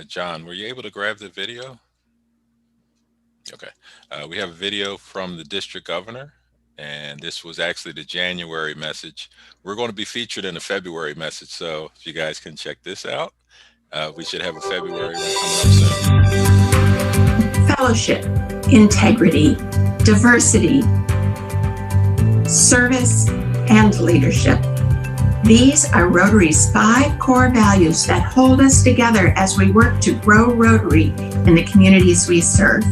John, were you able to grab the video? Okay. We have a video from the district governor, and this was actually the January message. We're going to be featured in the February message, so if you guys can check this out, we should have a February one coming up soon. Fellowship, integrity, diversity, service, and leadership. These are Rotary's 5 core values that hold us together as we work to grow Rotary in the communities we serve.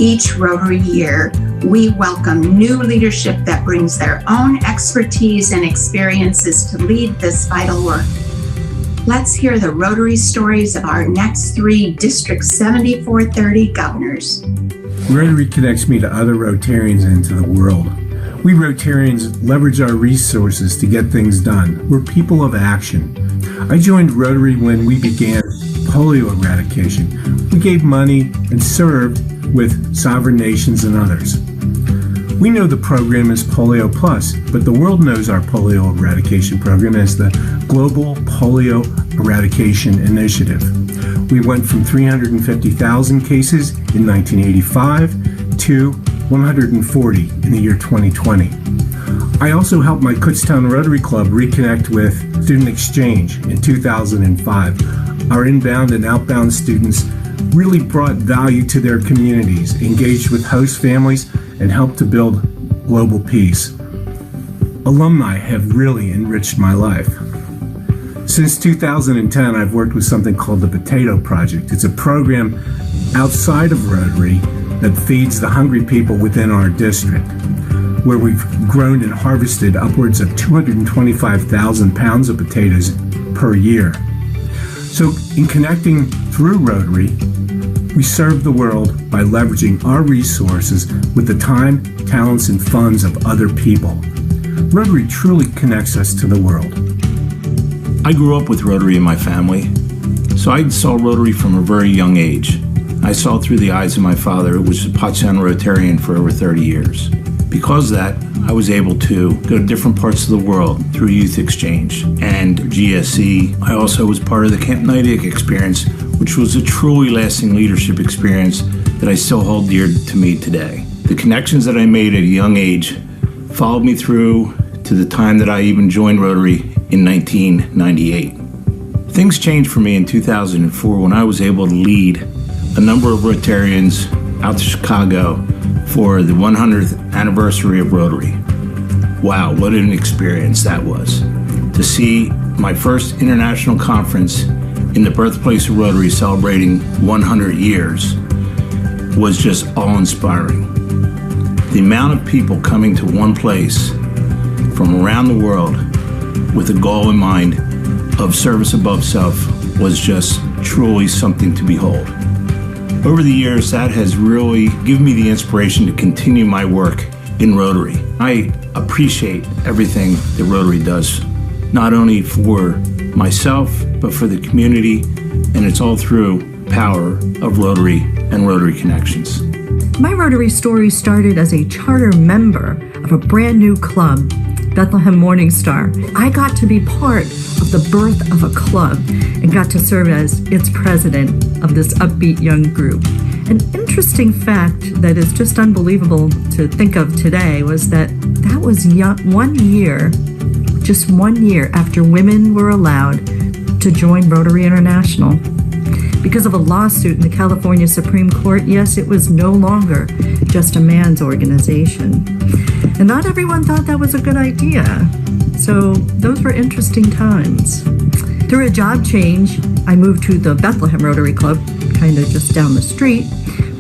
Each Rotary year, we welcome new leadership that brings their own expertise and experiences to lead this vital work. Let's hear the Rotary stories of our next 3 District 7430 governors. Rotary connects me to other Rotarians and to the world. We Rotarians leverage our resources to get things done. We're people of action. I joined Rotary when we began polio eradication. We gave money and served with sovereign nations and others. We know the program is Polio Plus, but the world knows our polio eradication program as the Global Polio Eradication Initiative. We went from 350,000 cases in 1985 to 140 in the year 2020. I also helped my Kutztown Rotary Club reconnect with Student Exchange in 2005. Our inbound and outbound students really brought value to their communities, engaged with host families, and helped to build global peace. Alumni have really enriched my life. Since 2010, I've worked with something called the Potato Project. It's a program outside of Rotary that feeds the hungry people within our district, where we've grown and harvested upwards of 225,000 pounds of potatoes per year. So in connecting through Rotary, we serve the world by leveraging our resources with the time, talents, and funds of other people. Rotary truly connects us to the world. I grew up with Rotary in my family, so I saw Rotary from a very young age. I saw through the eyes of my father, who was a Pottstown Rotarian for over 30 years. Because of that, I was able to go to different parts of the world through youth exchange and GSE. I also was part of the Camp Natick experience, which was a truly lasting leadership experience that I still hold dear to me today. The connections that I made at a young age followed me through to the time that I even joined Rotary in 1998. Things changed for me in 2004 when I was able to lead a number of Rotarians out to Chicago for the 100th anniversary of Rotary. Wow, what an experience that was. To see my first international conference in the birthplace of Rotary celebrating 100 years was just awe-inspiring. The amount of people coming to one place from around the world with a goal in mind of service above self was just truly something to behold. Over the years, that has really given me the inspiration to continue my work in Rotary. I appreciate everything that Rotary does, not only for myself, but for the community, and it's all through power of Rotary and Rotary Connections. My Rotary story started as a charter member of a brand new club, Bethlehem Morning Star. I got to be part of the birth of a club and got to serve as its president of this upbeat young group. An interesting fact that is just unbelievable to think of today was that was 1 year, just 1 year after women were allowed to join Rotary International. Because of a lawsuit in the California Supreme Court, yes, it was no longer just a man's organization. And not everyone thought that was a good idea. So those were interesting times. Through a job change, I moved to the Bethlehem Rotary Club, kind of just down the street.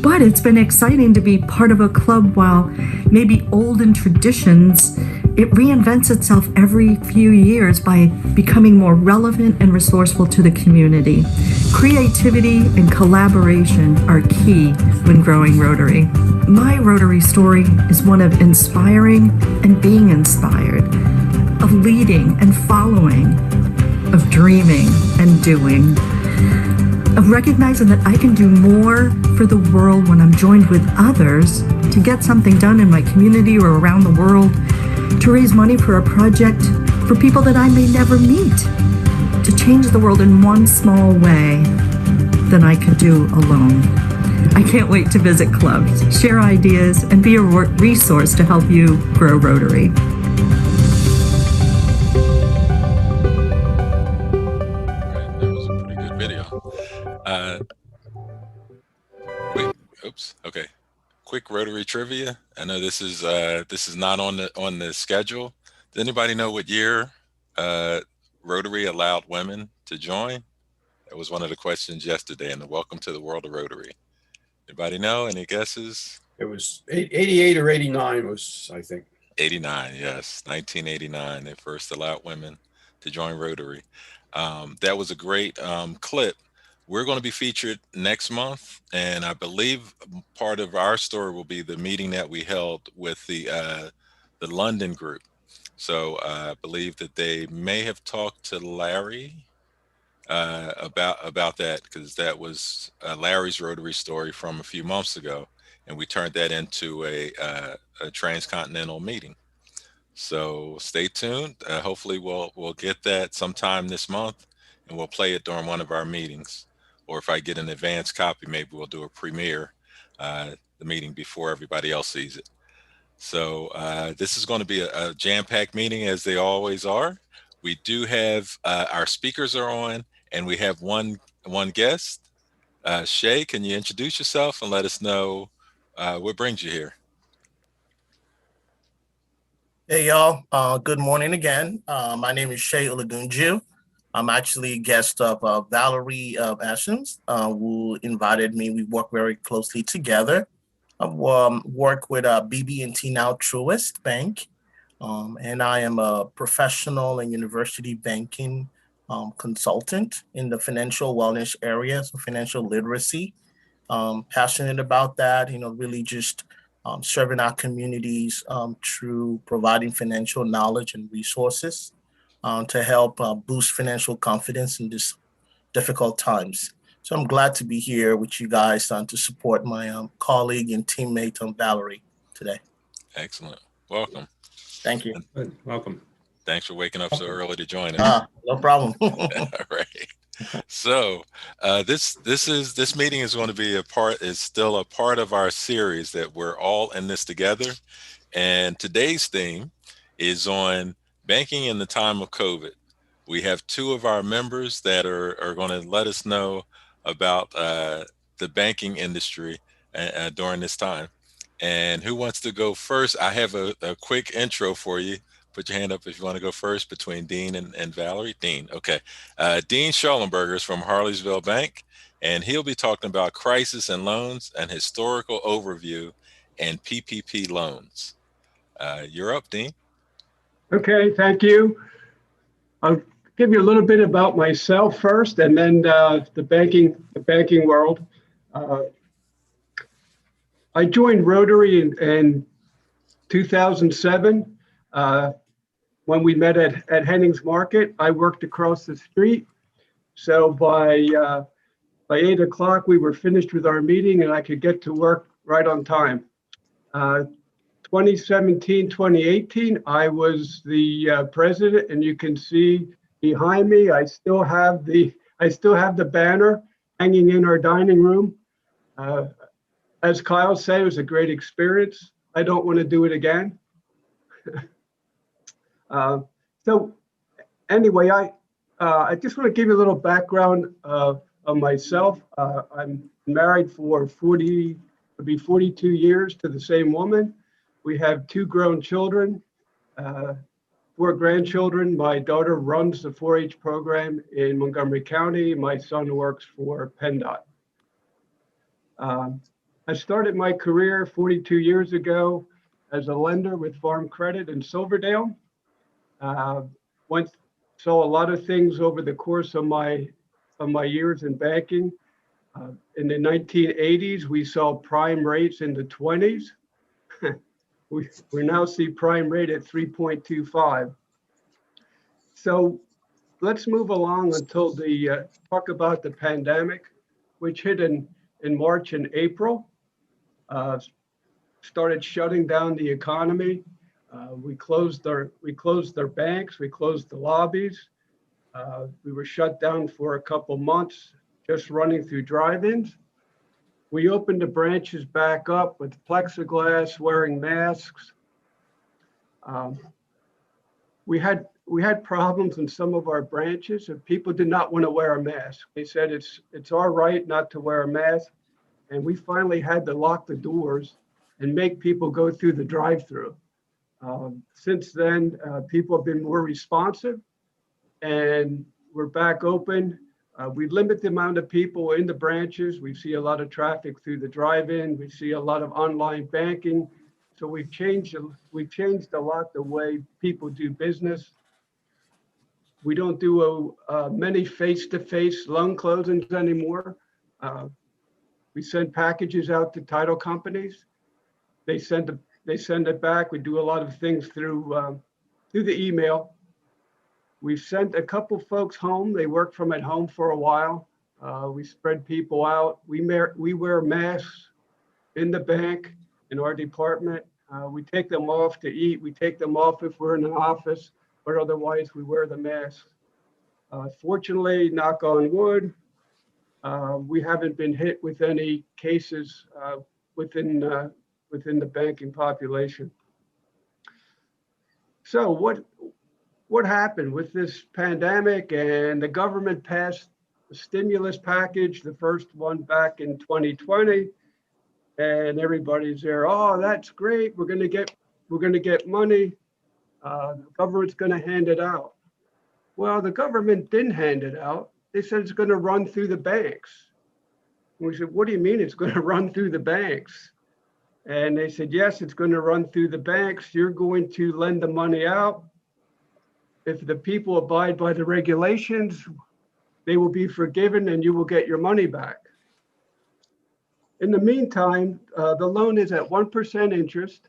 But it's been exciting to be part of a club while maybe old in traditions, it reinvents itself every few years by becoming more relevant and resourceful to the community. Creativity and collaboration are key when growing Rotary. My Rotary story is one of inspiring and being inspired, of leading and following, of dreaming and doing, of recognizing that I can do more for the world when I'm joined with others to get something done in my community or around the world, to raise money for a project for people that I may never meet, to change the world in one small way. than I could do alone. I can't wait to visit clubs, share ideas, and be a resource to help you grow Rotary. That was a pretty good video. Oops. Okay. Quick Rotary trivia. I know this is not on the schedule. Does anybody know what year Rotary allowed women to join? That was one of the questions yesterday in the Welcome to the World of Rotary. Anybody know? Any guesses? It was 88 or 89 was, I think. 89, yes. 1989, they first allowed women to join Rotary. That was a great clip. We're going to be featured next month, and I believe part of our story will be the meeting that we held with the London group. So I believe that they may have talked to Larry about that, because that was Larry's Rotary story from a few months ago, and we turned that into a transcontinental meeting. So stay tuned. Hopefully we'll get that sometime this month, and we'll play it during one of our meetings. Or if I get an advance copy, maybe we'll do a premiere the meeting before everybody else sees it. So this is going to be a jam-packed meeting, as they always are. We do have our speakers are on, and we have one guest. Shay, can you introduce yourself and let us know what brings you here? Hey, y'all. Good morning again. My name is Shay Olagunju. I'm actually a guest of Valerie of Ashens, who invited me. We work very closely together. I work with BB&T, now Truist Bank, and I am a professional and university banking consultant in the financial wellness area, so financial literacy. Passionate about that, really just serving our communities through providing financial knowledge and resources to help boost financial confidence in these difficult times. So I'm glad to be here with you guys to support my colleague and teammate Valerie today. Excellent. Welcome. Thank you. Good. Welcome. Thanks for waking up so early to join us. No problem. All right. So this meeting is going to be still a part of our series that we're all in this together. And today's theme is on banking in the time of COVID. We have two of our members that are going to let us know about the banking industry during this time. And who wants to go first? I have a quick intro for you. Put your hand up if you want to go first between Dean and Valerie. Dean, okay. Dean Schollenberger is from Harleysville Bank, and he'll be talking about crisis and loans, an historical overview, and PPP loans. You're up, Dean. Okay, thank you. I'll give you a little bit about myself first, and then the banking world. I joined Rotary in 2007 when we met at Hennings Market. I worked across the street, so by 8 o'clock we were finished with our meeting, and I could get to work right on time. 2017, 2018, I was the president, and you can see behind me, I still have the banner hanging in our dining room. As Kyle said, it was a great experience. I don't want to do it again. So anyway, I just want to give you a little background of myself. I'm married for it'll be 42 years to the same woman. We have 2 grown children, 4 grandchildren. My daughter runs the 4-H program in Montgomery County. My son works for PennDOT. I started my career 42 years ago as a lender with Farm Credit in Silverdale. Saw a lot of things over the course of my years in banking. In the 1980s, we saw prime rates in the 20s. We now see prime rate at 3.25. So let's move along until talk about the pandemic, which hit in March and April. Started shutting down the economy. We closed our banks. We closed the lobbies. We were shut down for a couple months. just running through drive-ins. We opened the branches back up with plexiglass, wearing masks. We had problems in some of our branches and people did not want to wear a mask. They said it's our right not to wear a mask. And we finally had to lock the doors and make people go through the drive-through. Since then, people have been more responsive and we're back open. We limit the amount of people in the branches. We see a lot of traffic through the drive-in. We see a lot of online banking. So we've changed a lot the way people do business. We don't do many face-to-face loan closings anymore. We send packages out to title companies. They send it back. We do a lot of things through the email. We've sent a couple folks home. They worked from at home for a while. We spread people out. We wear masks in the bank, in our department. We take them off to eat. We take them off if we're in an office, but otherwise we wear the masks. Fortunately, knock on wood, we haven't been hit with any cases within the banking population. So what happened with this pandemic? And the government passed the stimulus package, the first one back in 2020. And everybody's there, oh, that's great. We're gonna get money. The government's gonna hand it out. Well, the government didn't hand it out. They said it's gonna run through the banks. And we said, what do you mean it's gonna run through the banks? And they said, yes, it's gonna run through the banks. You're going to lend the money out. If the people abide by the regulations, they will be forgiven and you will get your money back. In the meantime, the loan is at 1% interest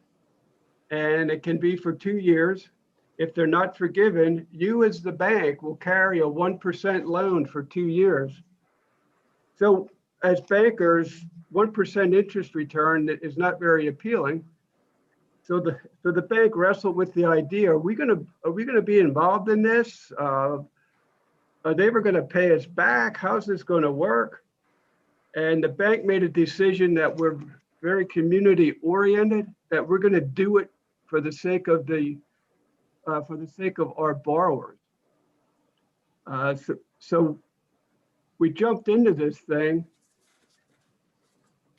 and it can be for 2 years. If they're not forgiven, you as the bank will carry a 1% loan for 2 years. So as bankers, 1% interest return is not very appealing. So the bank wrestled with the idea, are we gonna be involved in this? Are they ever gonna pay us back? How's this gonna work? And the bank made a decision that we're very community oriented, that we're going to do it for the sake of our borrowers. So we jumped into this thing.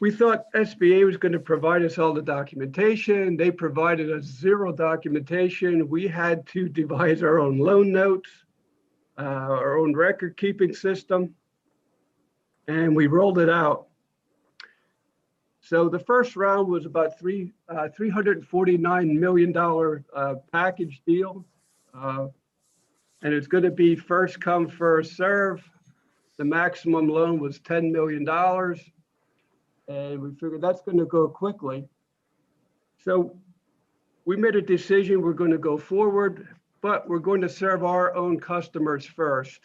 We thought SBA was going to provide us all the documentation. They provided us zero documentation. We had to devise our own loan notes, our own record keeping system. And we rolled it out. So the first round was about $349 million package deal. And it's going to be first come, first serve. The maximum loan was $10 million. And we figured that's going to go quickly. So we made a decision, we're going to go forward, but we're going to serve our own customers first.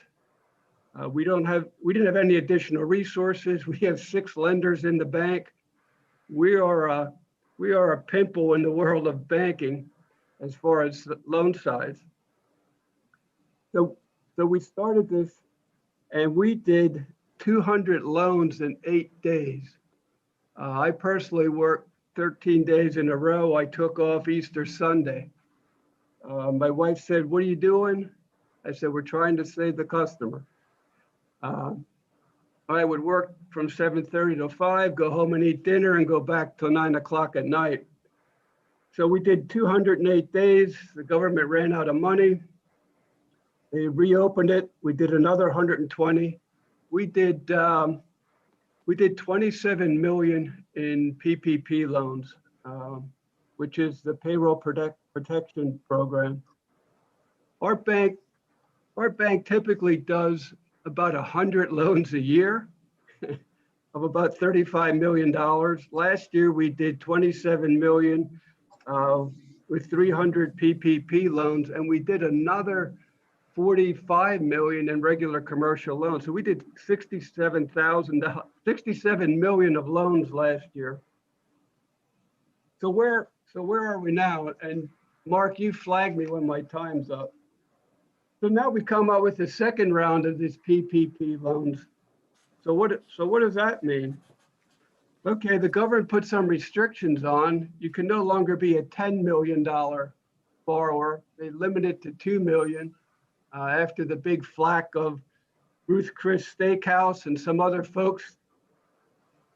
We didn't have any additional resources. We have 6 lenders in the bank. We are a pimple in the world of banking as far as loan size. So we started this and we did 200 loans in 8 days. I personally worked 13 days in a row. I took off Easter Sunday. My wife said, what are you doing? I said, we're trying to save the customer. I would work from 7:30 to 5, go home and eat dinner and go back till 9 o'clock at night. So we did 208 days. The government ran out of money. They reopened it. We did another 120. We did 27 million in PPP loans, which is the payroll protection program. Our bank typically does about 100 loans a year of about $35 million. Last year, we did 27 million with 300 PPP loans, and we did another 45 million in regular commercial loans. So we did 67 million of loans last year. So where are we now? And Mark, you flagged me when my time's up. So now we come out with the second round of these PPP loans. So what does that mean? Okay, the government put some restrictions on. You can no longer be a $10 million borrower. They limit it to 2 million after the big flack of Ruth Chris Steakhouse and some other folks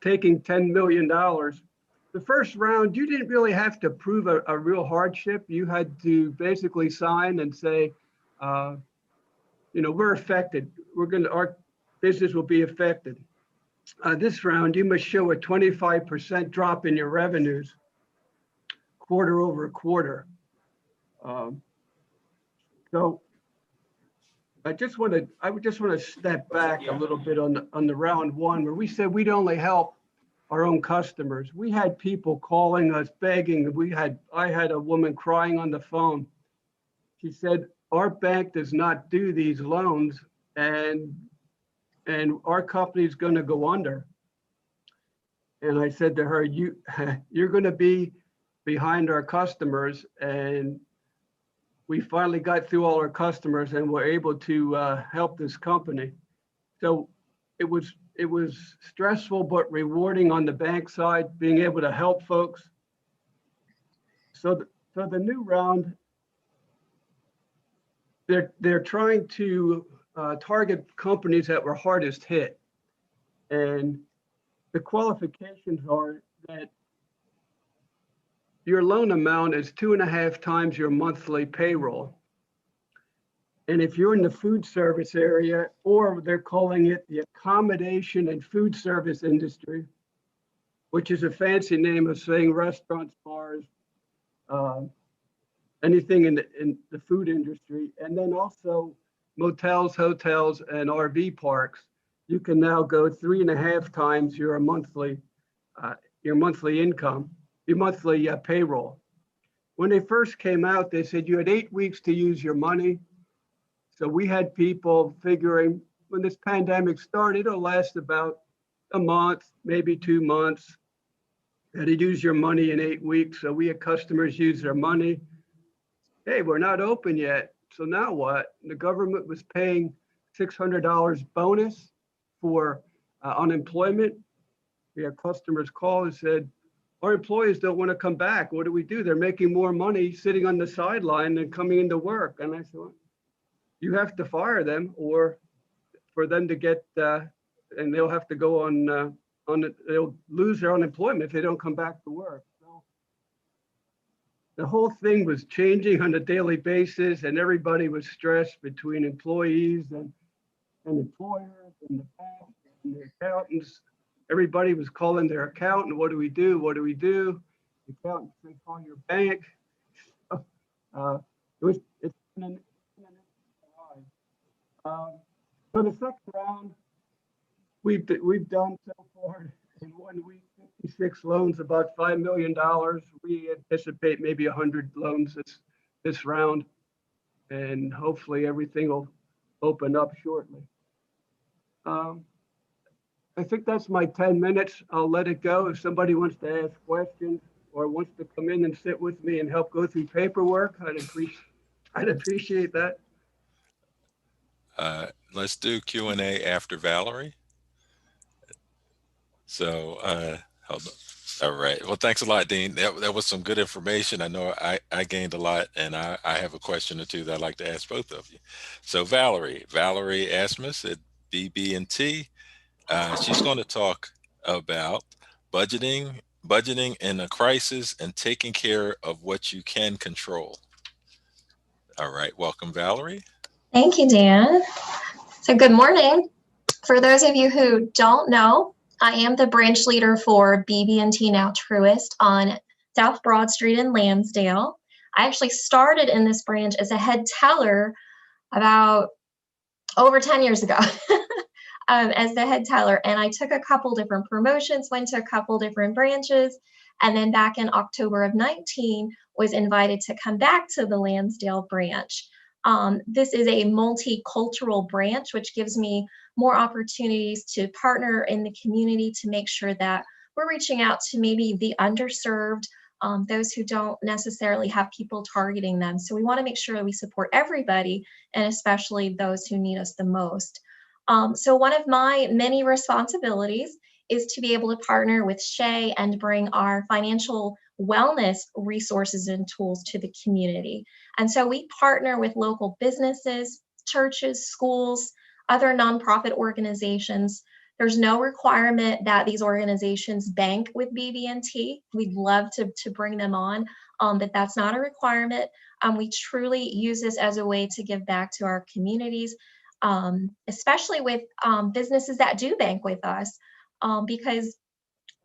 taking $10 million. The first round, you didn't really have to prove a real hardship. You had to basically sign and say, we're affected. Our business will be affected. This round, you must show a 25% drop in your revenues quarter over quarter. So I would just want to step back a little bit on the round one, where we said we'd only help our own customers. We had people calling us begging. I had a woman crying on the phone. She said, our bank does not do these loans, and our company's going to go under. And I said to her, you're going to be behind our customers. And we finally got through all our customers and were able to help this company. So it was stressful but rewarding on the bank side, being able to help folks. So the new round, they're trying to target companies that were hardest hit. And the qualifications are that your loan amount is 2.5 times your monthly payroll. And if you're in the food service area, or they're calling it the accommodation and food service industry, which is a fancy name of saying restaurants, bars, anything in the food industry, and then also motels, hotels, and RV parks, you can now go 3.5 times your monthly income, your monthly payroll. When they first came out, they said you had 8 weeks to use your money. So we had people figuring when this pandemic started, it'll last about a month, maybe 2 months. You had to use your money in 8 weeks. So we had customers use their money. Hey, we're not open yet. So now what? The government was paying $600 bonus for unemployment. We had customers call and said, our employees don't want to come back. What do we do? They're making more money sitting on the sideline than coming into work. And I said, well, you have to fire them, or for them to get, and they'll have to go they'll lose their unemployment if they don't come back to work. So the whole thing was changing on a daily basis, and everybody was stressed between employees and employers and the bank and the accountants. Everybody was calling their accountant. What do we do? What do we do? The accountant said, call your bank. It's been an so the second round, we've done so far in 1 week 56 loans, about $5 million. We anticipate maybe 100 loans this round, and hopefully everything will open up shortly. I think that's my 10 minutes. I'll let it go. If somebody wants to ask questions or wants to come in and sit with me and help go through paperwork, I'd appreciate that. Let's do Q&A after Valerie. So, hold on. All right. Well, thanks a lot, Dean. That was some good information. I know I gained a lot, and I have a question or two that I'd like to ask both of you. So Valerie Asmus at BB&T, she's going to talk about budgeting in a crisis and taking care of what you can control. All right. Welcome, Valerie. Thank you, Dan. So good morning. For those of you who don't know, I am the branch leader for BB&T, now Truist, on South Broad Street in Lansdale. I actually started in this branch as a head teller about over 10 years ago as the head teller. And I took a couple different promotions, went to a couple different branches, and then back in October of 19 was invited to come back to the Lansdale branch. This is a multicultural branch, which gives me more opportunities to partner in the community to make sure that we're reaching out to maybe the underserved, those who don't necessarily have people targeting them. So we want to make sure that we support everybody, and especially those who need us the most. So one of my many responsibilities is to be able to partner with Shay and bring our financial wellness resources and tools to the community. And so we partner with local businesses, churches, schools, other nonprofit organizations. There's no requirement that these organizations bank with BB&T. We'd love to bring them on, but that's not a requirement. We truly use this as a way to give back to our communities, especially with businesses that do bank with us, because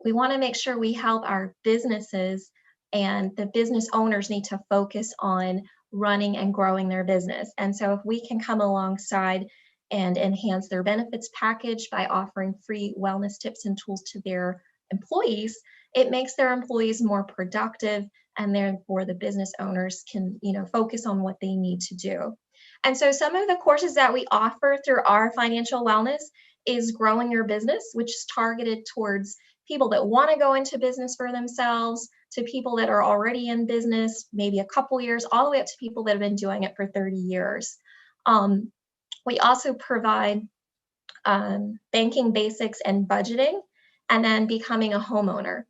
we want to make sure we help our businesses, and the business owners need to focus on running and growing their business. And so if we can come alongside and enhance their benefits package by offering free wellness tips and tools to their employees, it makes their employees more productive, and therefore the business owners can, focus on what they need to do. And so some of the courses that we offer through our financial wellness is Growing Your Business, which is targeted towards people that want to go into business for themselves, to people that are already in business, maybe a couple years, all the way up to people that have been doing it for 30 years. We also provide banking basics and budgeting, and then becoming a homeowner.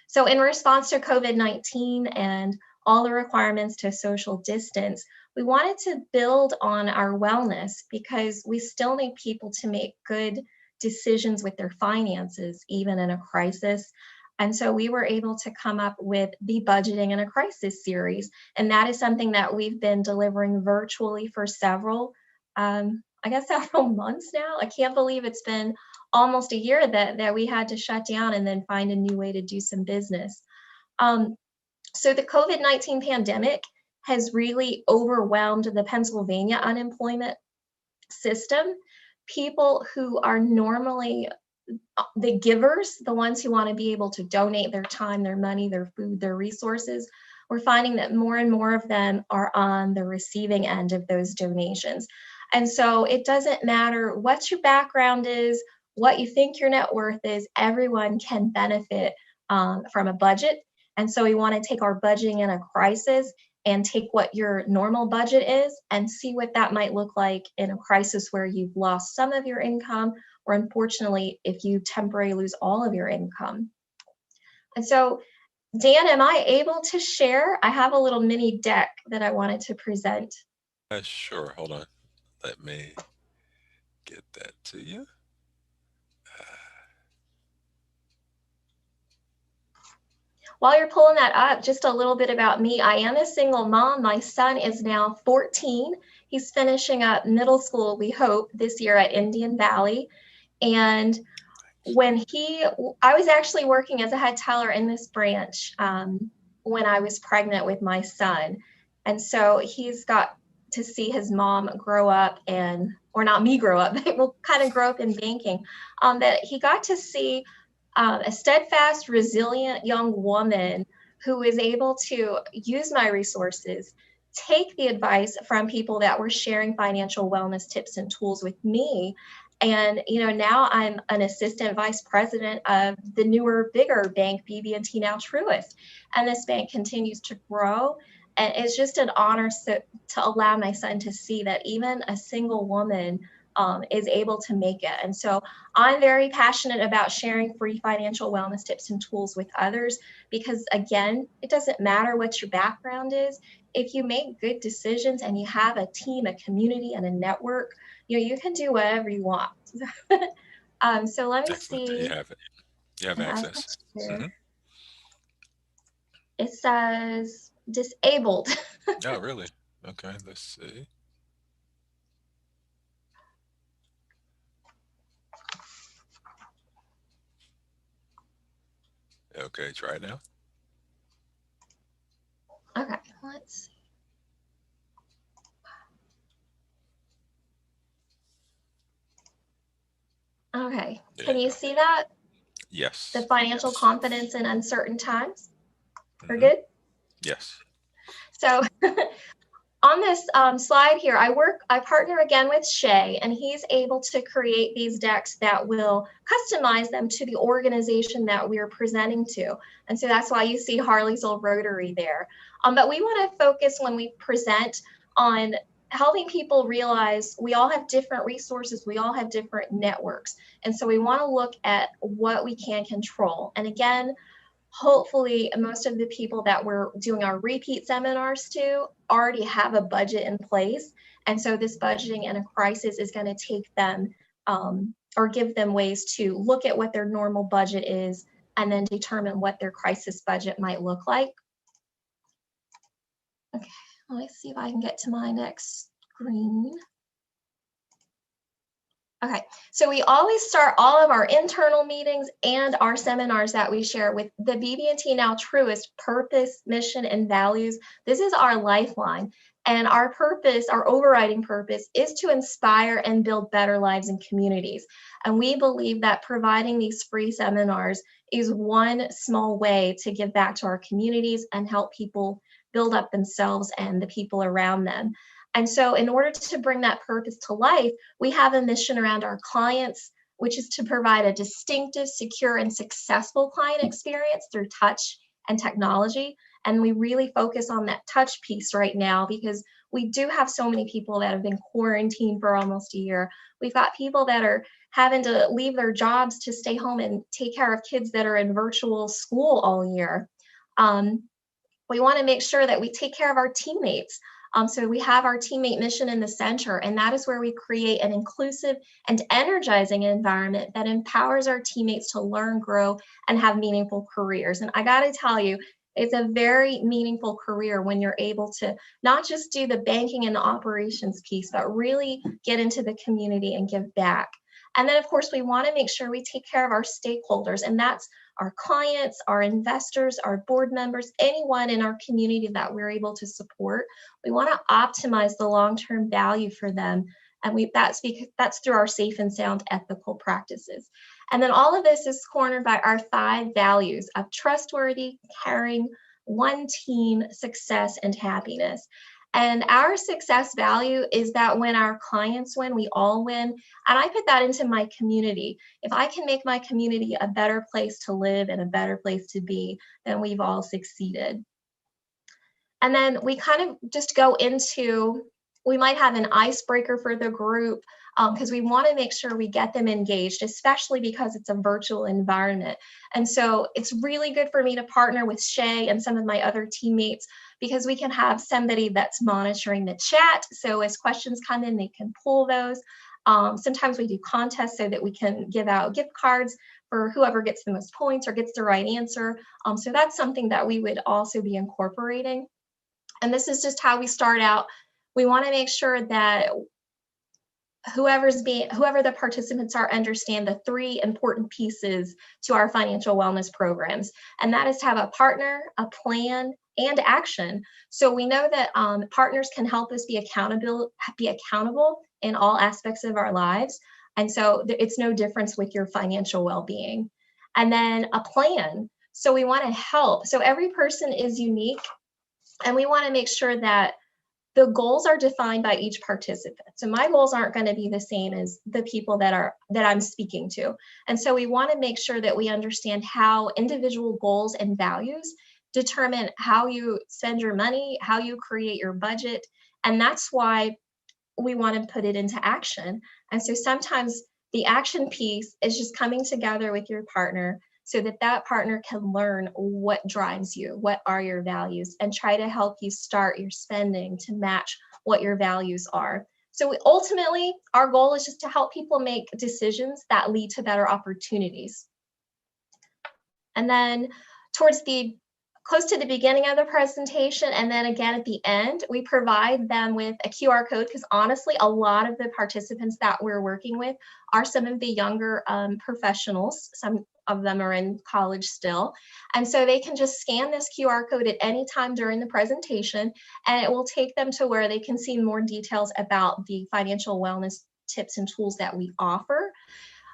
So in response to COVID-19 and all the requirements to social distance, we wanted to build on our wellness, because we still need people to make good decisions with their finances, even in a crisis. And so we were able to come up with the Budgeting in a Crisis series. And that is something that we've been delivering virtually for several months now. I can't believe it's been almost a year that we had to shut down and then find a new way to do some business. So the COVID-19 pandemic has really overwhelmed the Pennsylvania unemployment system. People who are normally the givers, the ones who want to be able to donate their time, their money, their food, their resources, we're finding that more and more of them are on the receiving end of those donations. And so it doesn't matter what your background is, what you think your net worth is, everyone can benefit from a budget. And so we want to take our Budgeting in a Crisis and take what your normal budget is and see what that might look like in a crisis where you've lost some of your income, or unfortunately, if you temporarily lose all of your income. And so, Dan, am I able to share? I have a little mini deck that I wanted to present. Sure, hold on. Let me get that to you. While you're pulling that up, just a little bit about me. I am a single mom. My son is now 14. He's finishing up middle school, we hope, this year at Indian Valley. And I was actually working as a head teller in this branch when I was pregnant with my son. And so he's got to see his mom grow up, or not me grow up, but we'll kind of grow up in banking, that he got to see a steadfast, resilient young woman who is able to use my resources, take the advice from people that were sharing financial wellness tips and tools with me. And, now I'm an assistant vice president of the newer, bigger bank, BB&T, now Truist. And this bank continues to grow. And it's just an honor to allow my son to see that even a single woman is able to make it. And so I'm very passionate about sharing free financial wellness tips and tools with others, because again, it doesn't matter what your background is. If you make good decisions and you have a team, a community, and a network, you can do whatever you want. So let me see. You have it. You have access. Mm-hmm. It says disabled. Oh, really? Okay, let's see. Okay, try it now. Okay, let's see. Okay, can you see that? Yes. The financial confidence in uncertain times. We're good? Yes. So on this slide here, I partner again with Shay, and he's able to create these decks that will customize them to the organization that we're presenting to. And so that's why you see Harleysville Rotary there. But we want to focus when we present on helping people realize we all have different resources, we all have different networks. And so we want to look at what we can control. And again, hopefully most of the people that we're doing our repeat seminars to already have a budget in place. And so this budgeting in a crisis is going to take them or give them ways to look at what their normal budget is and then determine what their crisis budget might look like. Okay, let me see if I can get to my next screen. Okay, so we always start all of our internal meetings and our seminars that we share with the BB&T Now Truist purpose, mission, and values. This is our lifeline. And our purpose, our overriding purpose, is to inspire and build better lives and communities. And we believe that providing these free seminars is one small way to give back to our communities and help people build up themselves and the people around them. And so in order to bring that purpose to life, we have a mission around our clients, which is to provide a distinctive, secure, and successful client experience through touch and technology. And we really focus on that touch piece right now because we do have so many people that have been quarantined for almost a year. We've got people that are having to leave their jobs to stay home and take care of kids that are in virtual school all year. We want to make sure that we take care of our teammates. So we have our teammate mission in the center, and that is where we create an inclusive and energizing environment that empowers our teammates to learn, grow, and have meaningful careers. And I got to tell you, it's a very meaningful career when you're able to not just do the banking and the operations piece, but really get into the community and give back. And then, of course, we want to make sure we take care of our stakeholders, and that's our clients, our investors, our board members, anyone in our community that we're able to support. We want to optimize the long-term value for them, and that's through our safe and sound ethical practices. And then all of this is cornered by our 5 values of trustworthy, caring, one team, success, and happiness. And our success value is that when our clients win, we all win. And I put that into my community. If I can make my community a better place to live and a better place to be, then we've all succeeded. And then we kind of just go into, we might have an icebreaker for the group because we want to make sure we get them engaged, especially because it's a virtual environment. And so it's really good for me to partner with Shay and some of my other teammates because we can have somebody that's monitoring the chat. So as questions come in, they can pull those. Sometimes we do contests so that we can give out gift cards for whoever gets the most points or gets the right answer. So that's something that we would also be incorporating. And this is just how we start out. We want to make sure that whoever the participants are understand the 3 important pieces to our financial wellness programs. And that is to have a partner, a plan, and action. So we know that partners can help us be accountable in all aspects of our lives. And so it's no difference with your financial well-being. And then a plan. So we want to help. So every person is unique, and we want to make sure that the goals are defined by each participant. So my goals aren't going to be the same as the people that I'm speaking to. And so we want to make sure that we understand how individual goals and values determine how you spend your money, how you create your budget. And that's why we want to put it into action. And so sometimes the action piece is just coming together with your partner so that that partner can learn what drives you, what are your values, and try to help you start your spending to match what your values are. So ultimately, our goal is just to help people make decisions that lead to better opportunities. And then close to the beginning of the presentation, and then again at the end, we provide them with a QR code because honestly, a lot of the participants that we're working with are some of the younger professionals. Some of them are in college still. And so they can just scan this QR code at any time during the presentation, and it will take them to where they can see more details about the financial wellness tips and tools that we offer.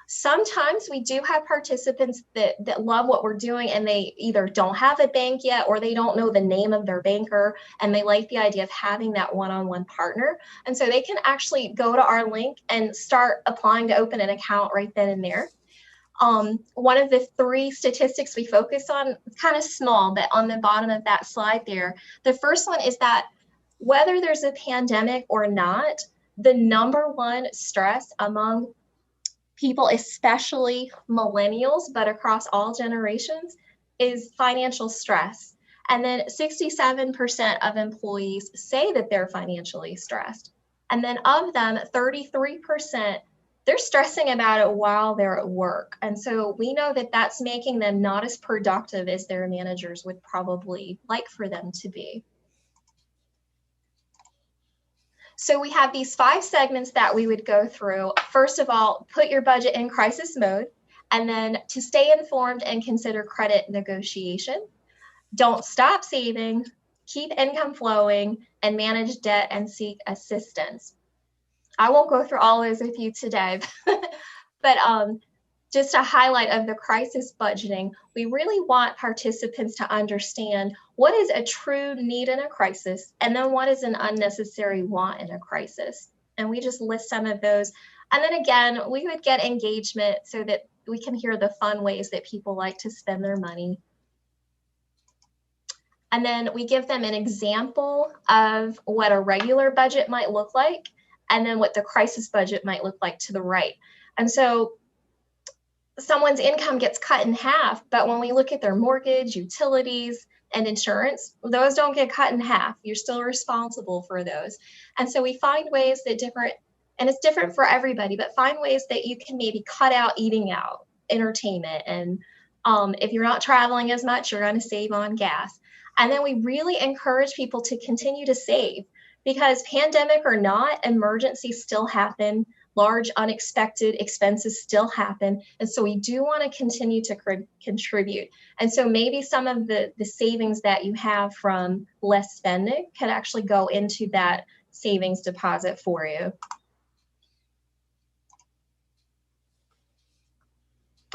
Sometimes we do have participants that love what we're doing and they either don't have a bank yet or they don't know the name of their banker and they like the idea of having that one-on-one partner. And so they can actually go to our link and start applying to open an account right then and there. One of the 3 statistics we focus on, it's kind of small, but on the bottom of that slide there, the first one is that whether there's a pandemic or not, the number one stress among people, especially millennials, but across all generations, is financial stress. And then 67% of employees say that they're financially stressed. And then of them, 33%, they're stressing about it while they're at work. And so we know that that's making them not as productive as their managers would probably like for them to be. So we have these 5 segments that we would go through. First of all, put your budget in crisis mode. And then to stay informed and consider credit negotiation. Don't stop saving, keep income flowing, and manage debt and seek assistance. I won't go through all those with you today, but just a highlight of the crisis budgeting, we really want participants to understand what is a true need in a crisis, and then what is an unnecessary want in a crisis. And we just list some of those. And then again, we would get engagement so that we can hear the fun ways that people like to spend their money. And then we give them an example of what a regular budget might look like, and then what the crisis budget might look like to the right. And so someone's income gets cut in half, but when we look at their mortgage, utilities, and insurance, those don't get cut in half. You're still responsible for those. And so we find ways that and it's different for everybody, but find ways that you can maybe cut out eating out, entertainment, and if you're not traveling as much, you're going to save on gas. And then we really encourage people to continue to save, because pandemic or not, emergencies still happen. Large unexpected expenses still happen. And so we do want to continue to contribute. And so maybe some of the savings that you have from less spending could actually go into that savings deposit for you.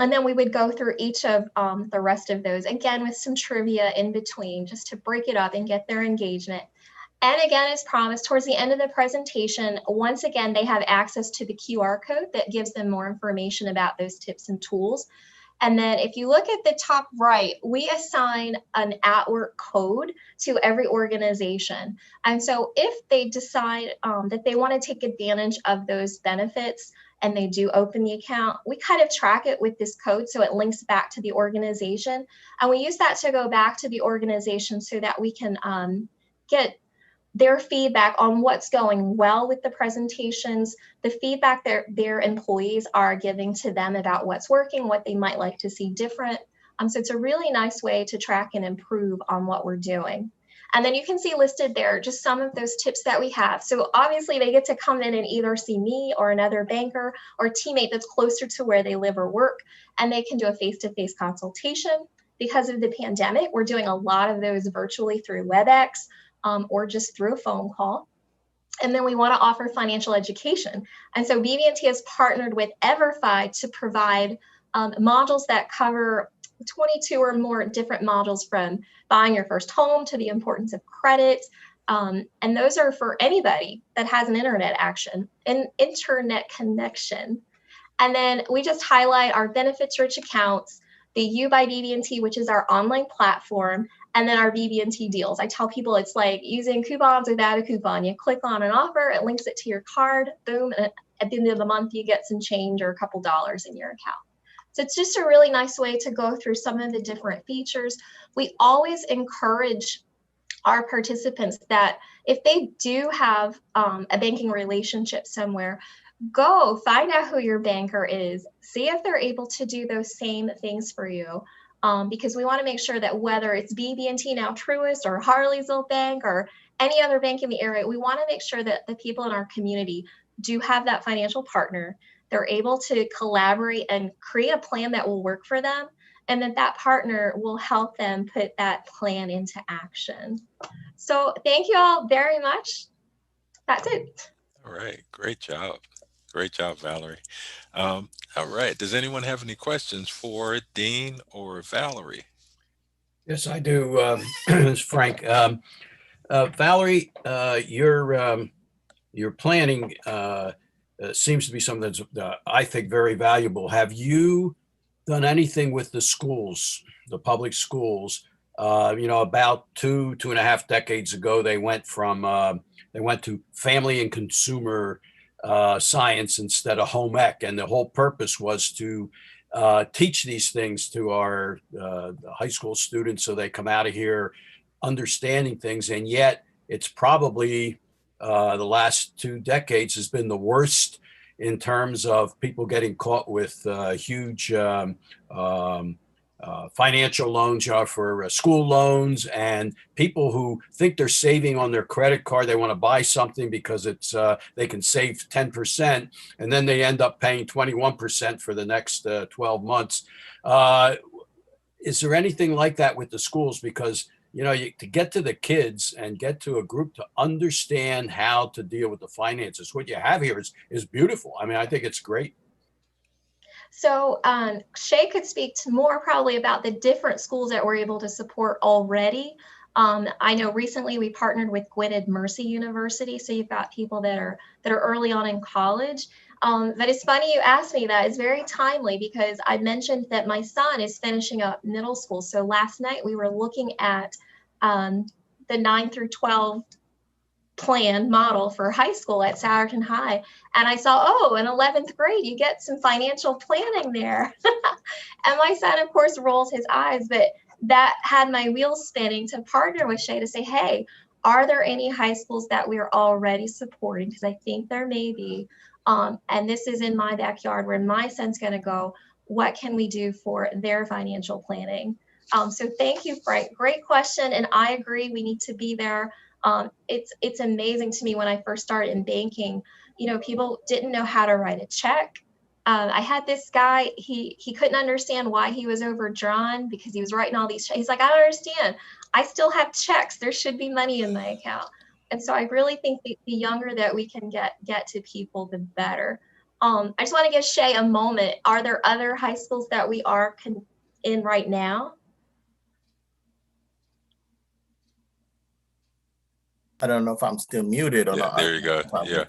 And then we would go through each of the rest of those, again, with some trivia in between, just to break it up and get their engagement. And again, as promised, towards the end of the presentation, once again, they have access to the QR code that gives them more information about those tips and tools. And then if you look at the top right, we assign an at-work code to every organization. And so if they decide that they want to take advantage of those benefits and they do open the account, we kind of track it with this code so it links back to the organization. And we use that to go back to the organization so that we can get their feedback on what's going well with the presentations, the feedback their employees are giving to them about what's working, what they might like to see different. So it's a really nice way to track and improve on what we're doing. And then you can see listed there just some of those tips that we have. So obviously they get to come in and either see me or another banker or teammate that's closer to where they live or work, and they can do a face-to-face consultation. Because of the pandemic, we're doing a lot of those virtually through WebEx, or just through a phone call. And then we want to offer financial education. And so BB&T has partnered with EverFi to provide modules that cover 22 or more different modules, from buying your first home to the importance of credit. And those are for anybody that has an internet connection. And then we just highlight our benefits-rich accounts, the U by BB&T, which is our online platform, and then our BB&T deals. I tell people it's like using coupons without a coupon. You click on an offer, it links it to your card, boom, and at the end of the month, you get some change or a couple dollars in your account. So it's just a really nice way to go through some of the different features. We always encourage our participants that if they do have a banking relationship somewhere, go find out who your banker is, see if they're able to do those same things for you. Because we want to make sure that whether it's BB&T, now Truist, or Harleysville Bank, or any other bank in the area, we want to make sure that the people in our community do have that financial partner. They're able to collaborate and create a plan that will work for them, and that partner will help them put that plan into action. So thank you all very much. That's it. All right. Great job. Great job, Valerie. All right. Does anyone have any questions for Dean or Valerie? Yes, I do. It's Frank. Valerie, your planning seems to be something that's, I think, very valuable. Have you done anything with the schools, the public schools, About two and a half decades ago, they went to family and consumer science instead of home ec, and the whole purpose was to teach these things to our high school students so they come out of here understanding things. And yet it's probably the last 2 decades has been the worst in terms of people getting caught with huge financial loans, for school loans, and people who think they're saving on their credit card. They want to buy something because it's they can save 10%, and then they end up paying 21% for the next 12 months. Is there anything like that with the schools? Because to get to the kids and get to a group to understand how to deal with the finances, what you have here is beautiful. I mean, I think it's great. So Shay could speak to more probably about the different schools that we're able to support already. I know recently we partnered with Gwynedd Mercy University, so you've got people that are early on in college. But it's funny you asked me that. It's very timely because I mentioned that my son is finishing up middle school. So last night we were looking at the 9 through 12 plan model for high school at Souderton High. And I saw, in 11th grade, you get some financial planning there. And my son, of course, rolls his eyes, but that had my wheels spinning to partner with Shay to say, hey, are there any high schools that we're already supporting? Because I think there may be. And this is in my backyard where my son's going to go. What can we do for their financial planning? So thank you, Frank. Great question. And I agree, we need to be there. It's amazing to me when I first started in banking, people didn't know how to write a check. I had this guy, he couldn't understand why he was overdrawn because he was writing all these checks. He's like, I don't understand. I still have checks. There should be money in my account. And so I really think the younger that we can get to people, the better. I just want to give Shay a moment. Are there other high schools that we are in right now? I don't know if I'm still muted or not. There you go. Yeah.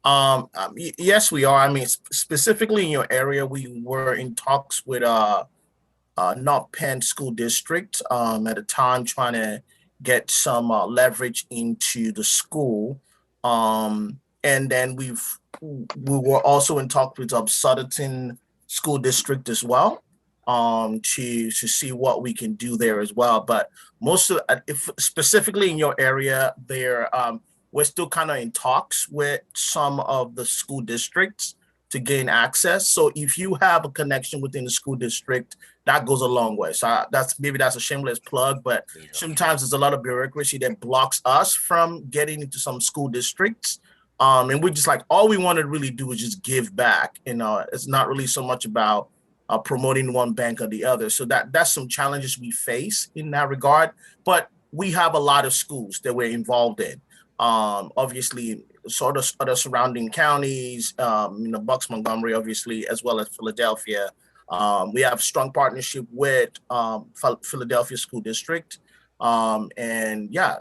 Good. Yes, we are. I mean, specifically in your area, we were in talks with North Penn School District at the time, trying to get some leverage into the school. And then we were also in talks with Souderton School District as well, to see what we can do there as well. But most of, if specifically in your area, there we're still kind of in talks with some of the school districts to gain access. So if you have a connection within the school district, that goes a long way. So that's a shameless plug, but sometimes there's a lot of bureaucracy that blocks us from getting into some school districts. And we're just like, all we want to really do is just give back. It's not really so much about promoting one bank or the other. So that's some challenges we face in that regard. But we have a lot of schools that we're involved in. Obviously, sort of other surrounding counties, Bucks, Montgomery, obviously, as well as Philadelphia. We have strong partnership with Philadelphia School District. And yeah,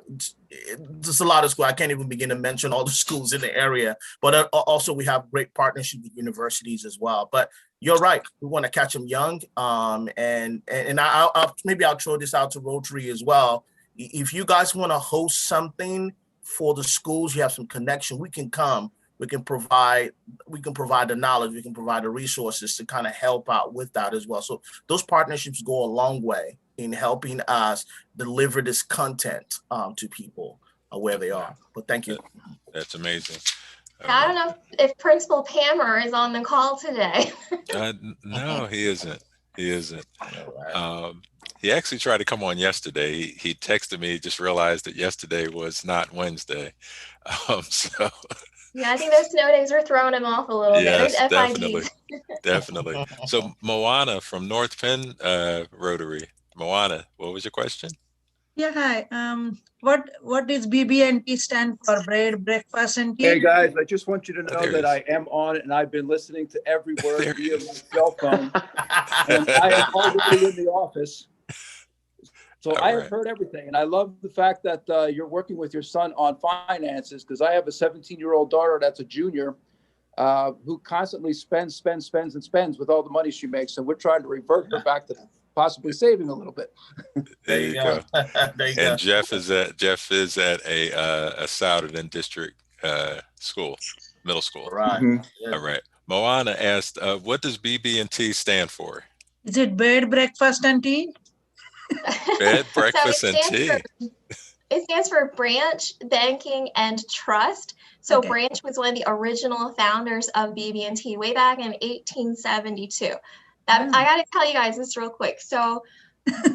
there's a lot of schools. I can't even begin to mention all the schools in the area, but also we have great partnership with universities as well. But you're right. We want to catch them young. And I'll throw this out to Rotary as well. If you guys want to host something for the schools, you have some connection, we can come. We can provide the knowledge, we can provide the resources to kind of help out with that as well. So those partnerships go a long way in helping us deliver this content to people where they are. But thank you. That's amazing. I don't know if Principal Pammer is on the call today. No, he isn't. He actually tried to come on yesterday. He texted me, just realized that yesterday was not Wednesday. Yeah, I think those snow days are throwing him off a little bit. Yes, There's definitely. So Moana from North Penn Rotary. Moana, what was your question? Yeah, hi. What is BB&T stand for? Bread, breakfast, and tea? Hey guys, I just want you to know that I am on and I've been listening to every word via my cell phone. And I am already in the office. So I have heard everything. And I love the fact that you're working with your son on finances, because I have a 17-year-old daughter that's a junior who constantly spends with all the money she makes. And we're trying to revert her back to possibly saving a little bit. There you go. There you And go. Jeff is at a Souderton district school, middle school. Right. Mm-hmm. All right. Moana asked, what does BB&T stand for? Is it bed, breakfast, and tea? Bed, breakfast, So and tea. It stands for Branch Banking and Trust. So Okay. Branch was one of the original founders of BB&T way back in 1872. I got to tell you guys this real quick. So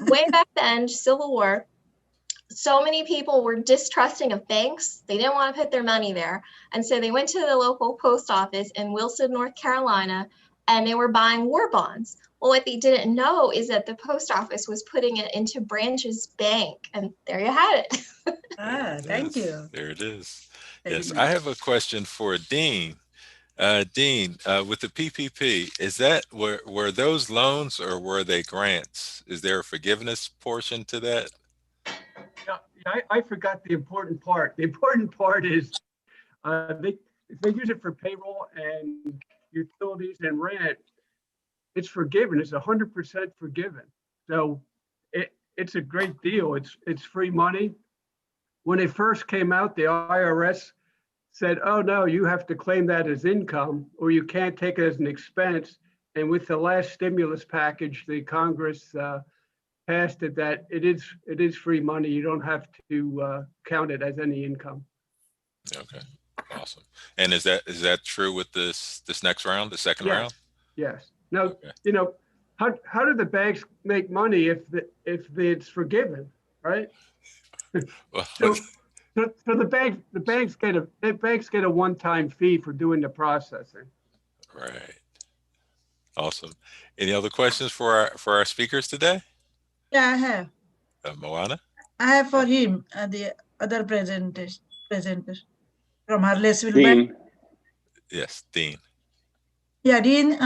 way back then, Civil War, so many people were distrusting of banks. They didn't want to put their money there. And so they went to the local post office in Wilson, North Carolina, and they were buying war bonds. Well, what they didn't know is that the post office was putting it into Branch's bank. And there you had it. Thank you. There it is. Very Yes, nice. I have a question for Dean. Dean, with the PPP, is that were those loans or were they grants? Is there a forgiveness portion to that? Yeah, I forgot the important part. The important part is they use it for payroll and utilities and rent. It's forgiven. It's 100% forgiven. So it's a great deal. It's free money. When it first came out, the IRS said, oh, no, you have to claim that as income or you can't take it as an expense. And with the last stimulus package, the Congress passed it that it is free money. You don't have to count it as any income. Okay, awesome. And is that true with this next round, the second round? Yes. Now, Okay. you know, how do the banks make money if it's forgiven, right? Well, So the banks get a one-time fee for doing the processing. right. Awesome. Any other questions for our speakers today? Yeah, I have. Moana? I have for him the other presenter from Harleysville. Dean. Yes, Dean. Yeah, Dean,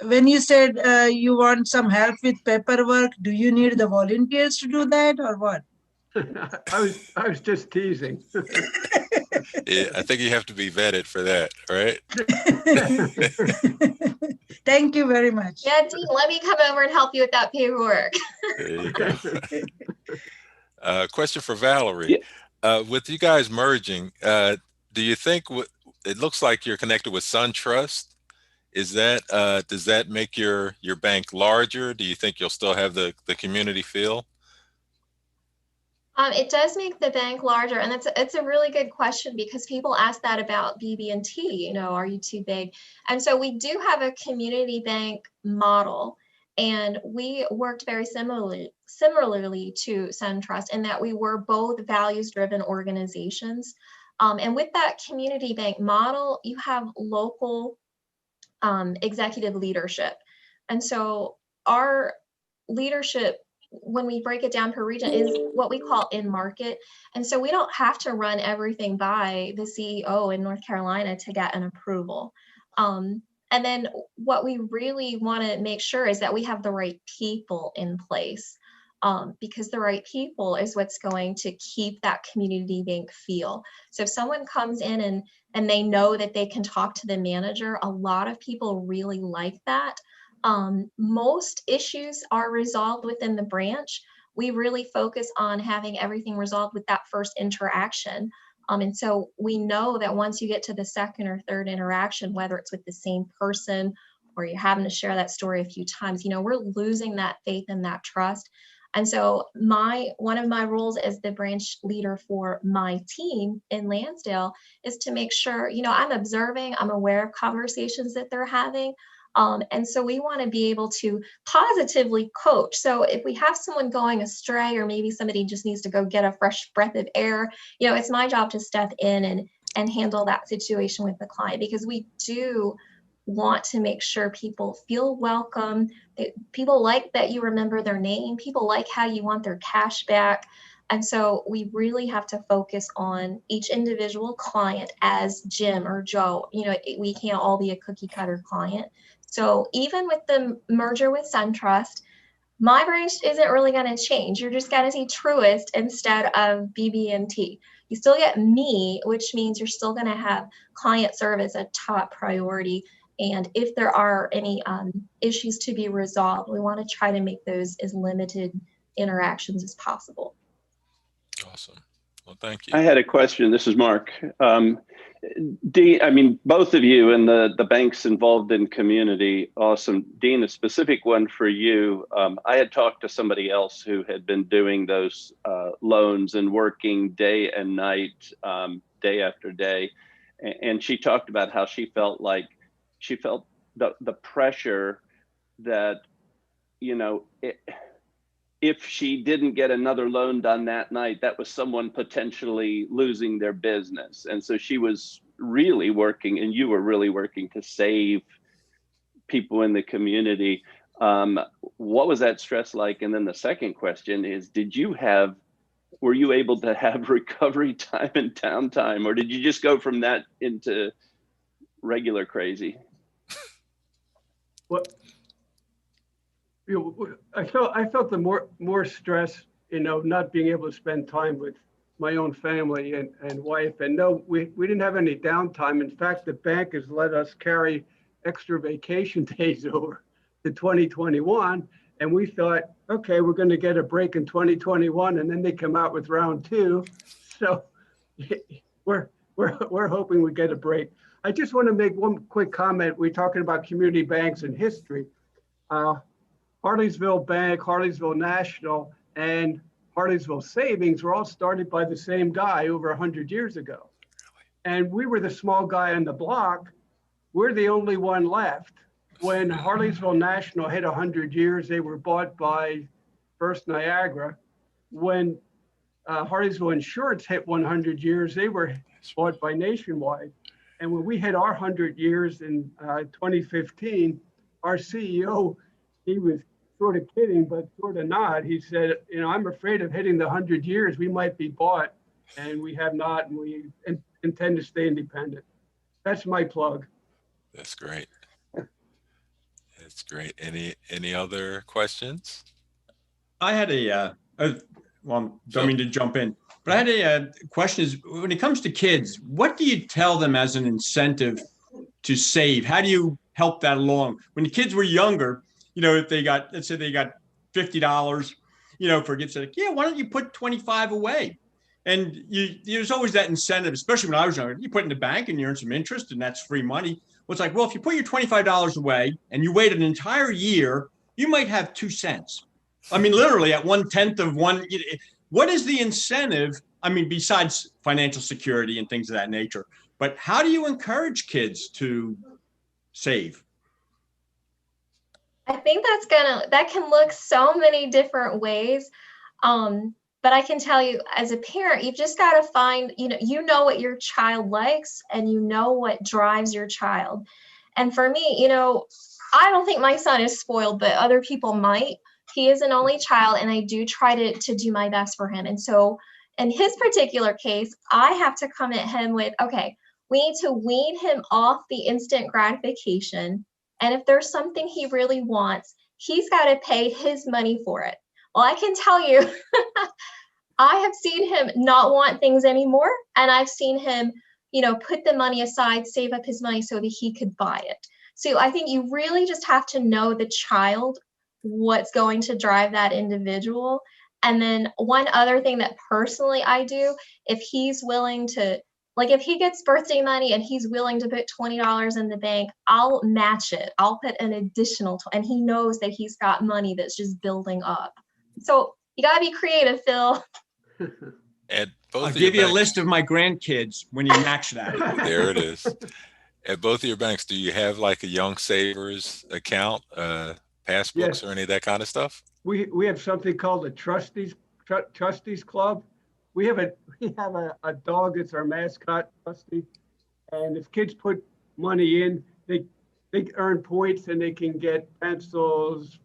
when you said you want some help with paperwork, do you need the volunteers to do that or what? I was just teasing. Yeah, I think you have to be vetted for that, right? Thank you very much. Yeah, Dean, let me come over and help you with that paperwork. There you go. Question for Valerie. With you guys merging, do you think it looks like you're connected with SunTrust? Is that does that make your bank larger? Do you think you'll still have the community feel? It does make the bank larger, and it's a really good question because people ask that about BB&T. You know, are you too big? And so we do have a community bank model, and we worked very similarly to SunTrust in that we were both values-driven organizations. And with that community bank model, you have local executive leadership, and so our leadership, when we break it down per region, is what we call in market. And so we don't have to run everything by the CEO in North Carolina to get an approval. And then what we really want to make sure is that we have the right people in place, because the right people is what's going to keep that community bank feel. So if someone comes in and they know that they can talk to the manager, a lot of people really like that. Most issues are resolved within the branch. We really focus on having everything resolved with that first interaction. And so we know that once you get to the second or third interaction, whether it's with the same person or you're having to share that story a few times, you know, we're losing that faith and that trust. And so one of my roles as the branch leader for my team in Lansdale is to make sure, you know, I'm observing, I'm aware of conversations that they're having. And so we want to be able to positively coach. So if we have someone going astray, or maybe somebody just needs to go get a fresh breath of air, you know, it's my job to step in and handle that situation with the client, because we do want to make sure people feel welcome. People like that you remember their name. People like how you want their cash back. And so we really have to focus on each individual client as Jim or Joe. You know, we can't all be a cookie cutter client. So even with the merger with SunTrust, my branch isn't really going to change. You're just going to see Truist instead of BB&T. You still get me, which means you're still going to have client service a top priority. And if there are any issues to be resolved, we want to try to make those as limited interactions as possible. Awesome. Well, thank you. I had a question. This is Mark. Dean, I mean, both of you and the banks involved in community, awesome. Dean, a specific one for you. I had talked to somebody else who had been doing those loans and working day and night, day after day. And she talked about how she felt the pressure that, you know, if she didn't get another loan done that night, that was someone potentially losing their business. And so she was really working, and you were really working to save people in the community. What was that stress like? And then the second question is, were you able to have recovery time and downtime, or did you just go from that into regular crazy? Well, I felt the more stress, not being able to spend time with my own family and wife. And no, we didn't have any downtime. In fact, the bank has let us carry extra vacation days over to 2021. And we thought, okay, we're going to get a break in 2021, and then they come out with round 2. So we're hoping we get a break. I just want to make one quick comment. We're talking about community banks and history. Harleysville Bank, Harleysville National, and Harleysville Savings were all started by the same guy over 100 years ago. And we were the small guy on the block. We're the only one left. When Harleysville National hit 100 years, they were bought by First Niagara. When Harleysville Insurance hit 100 years, they were bought by Nationwide. And when we hit our 100 years in 2015, our CEO, he was sort of kidding, but sort of not. He said, I'm afraid of hitting the 100 years. We might be bought, and we have not, and we intend to stay independent. That's my plug. That's great. That's great. Any other questions? I had don't mean to jump in, but I had a question is, when it comes to kids, what do you tell them as an incentive to save? How do you help that along? When the kids were younger, if they got, let's say they got $50, for a gift, like, yeah, why don't you put 25 away? And there's always that incentive, especially when I was younger. You put in the bank and you earn some interest, and that's free money. Well, it's like, well, if you put your $25 away and you wait an entire year, you might have 2 cents. I mean, literally at 1/10 of one. What is the incentive? I mean, besides financial security and things of that nature, but how do you encourage kids to save? I think that can look so many different ways. But I can tell you, as a parent, you've just got to find, you know what your child likes, and you know what drives your child. And for me, I don't think my son is spoiled, but other people might. He is an only child, and I do try to do my best for him. And so in his particular case, I have to come at him with, okay, we need to wean him off the instant gratification. And if there's something he really wants, he's got to pay his money for it. Well, I can tell you, I have seen him not want things anymore. And I've seen him, put the money aside, save up his money so that he could buy it. So I think you really just have to know the child, what's going to drive that individual. And then one other thing that personally I do, if he's willing to, like if he gets birthday money and he's willing to put $20 in the bank, I'll match it. I'll put an additional, and he knows that he's got money that's just building up. So you got to be creative, Phil. I'll give you a list of my grandkids when you match that. There it is. At both of your banks, do you have like a young savers account, passbooks, or any of that kind of stuff? We have something called a trustees club. We have a dog that's our mascot, Trusty. And if kids put money in, they earn points, and they can get pencils,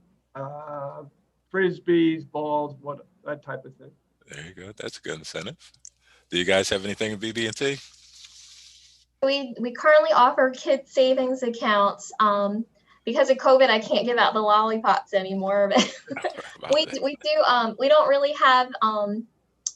frisbees, balls, that type of thing. There you go. That's a good incentive. Do you guys have anything in BB&T? We currently offer kids savings accounts. Because of COVID, I can't give out the lollipops anymore. But we do. We don't really have an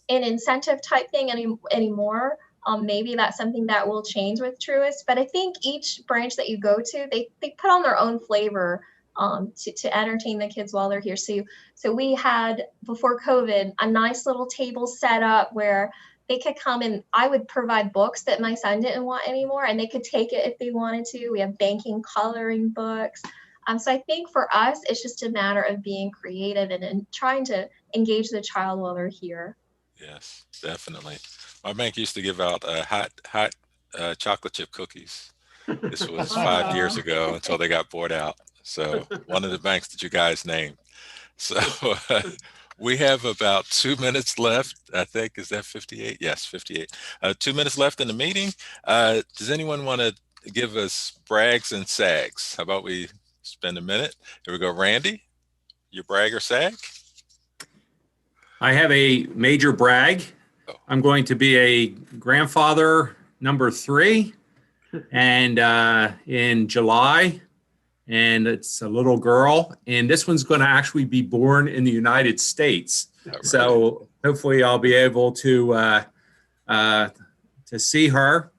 incentive type thing anymore. Maybe that's something that will change with Truist, but I think each branch that you go to, they put on their own flavor to entertain the kids while they're here. So we had, before COVID, a nice little table set up where they could come and I would provide books that my son didn't want anymore, and they could take it if they wanted to. We have banking coloring books. So I think for us, it's just a matter of being creative and trying to engage the child while they're here. Yes, definitely. My bank used to give out hot chocolate chip cookies. This was 5 years ago until they got bought out. So one of the banks that you guys named. So we have about 2 minutes left. I think, is that 58? Yes, 58. 2 minutes left in the meeting. Does anyone want to give us brags and sags? How about we spend a minute? Here we go. Randy, your brag or sag? I have a major brag. I'm going to be a grandfather number 3 and in July, and it's a little girl, and this one's going to actually be born in the United States. Right. So hopefully I'll be able to see her.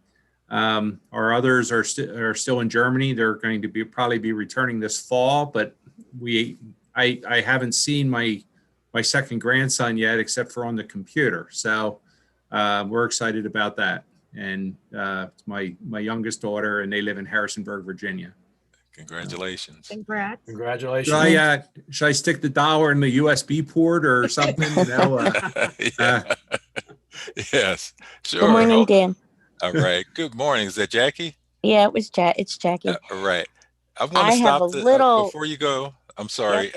Our others are still in Germany. They're going to probably be returning this fall, but I haven't seen my second grandson yet, except for on the computer. So we're excited about that. And it's my youngest daughter, and they live in Harrisonburg, Virginia. Congratulations. Congrats. Congratulations. Should I stick the dollar in the USB port or something? Yes, sure. Good morning, Dan. All right. Good morning. Is that Jackie? Yeah, it's Jackie. All right. I want to stop before you go. I'm sorry.